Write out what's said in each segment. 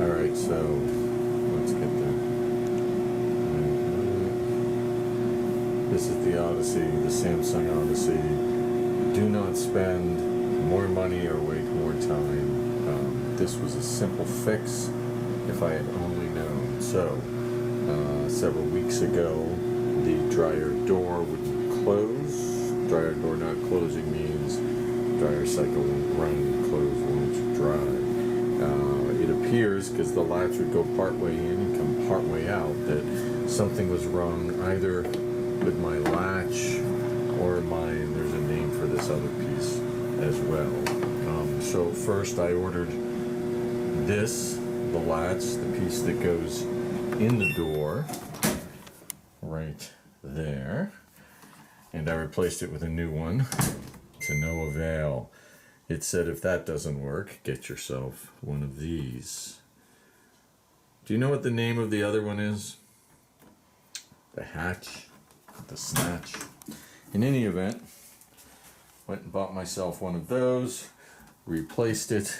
Alright, so let's get there. This is the Odyssey, the Samsung Odyssey. Do not spend more money or wait more time. This was a simple fix if I had only known. So, several weeks ago, the dryer door wouldn't close. Dryer door not closing means dryer cycle won't run, close won't dry. It appears, because the latch would go part way in and come part way out, that something was wrong either with my latch or there's a name for this other piece as well. So first I ordered this, the latch, the piece that goes in the door, right there, and I replaced it with a new one to no avail. It said if that doesn't work, get yourself one of these. Do you know what the name of the other one is? The hatch, the snatch. In any event, went and bought myself one of those, replaced it.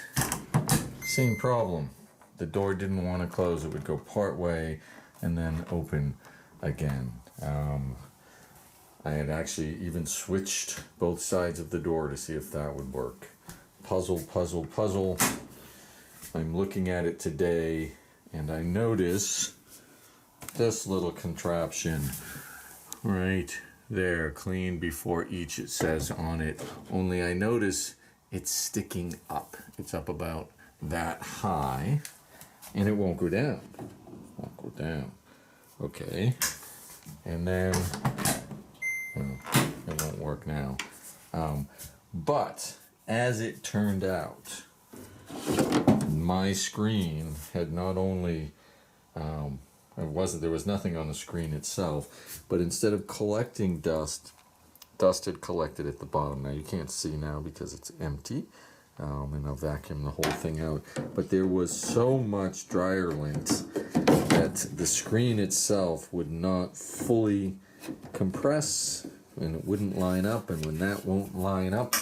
Same problem. The door didn't want to close. It would go part way and then open again. I had actually even switched both sides of the door to see if that would work. Puzzle, puzzle, puzzle. I'm looking at it today and I notice this little contraption right there, clean before each, it says on it. Only I notice it's sticking up. It's up about that high and it won't go down. Won't go down. Okay. And then, well, it won't work now. But as it turned out, my screen had not only, there was nothing on the screen itself, but instead of collecting dust had collected at the bottom. Now you can't see now because it's empty, and I'll vacuum the whole thing out. But there was so much dryer lint that the screen itself would not fully compress, and it wouldn't line up, and when that won't line up,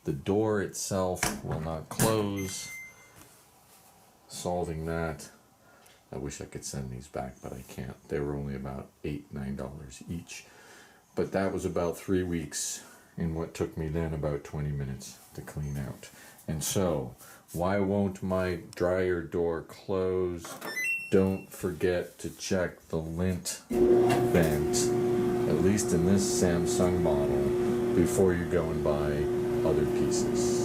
the door itself will not close. Solving that, I wish I could send these back, but I can't. They were only about $8-9 each. But that was about 3 weeks in what took me then about 20 minutes to clean out. And so, why won't my dryer door close? Don't forget to check the lint vent, at least in this Samsung model, before you go and buy other pieces.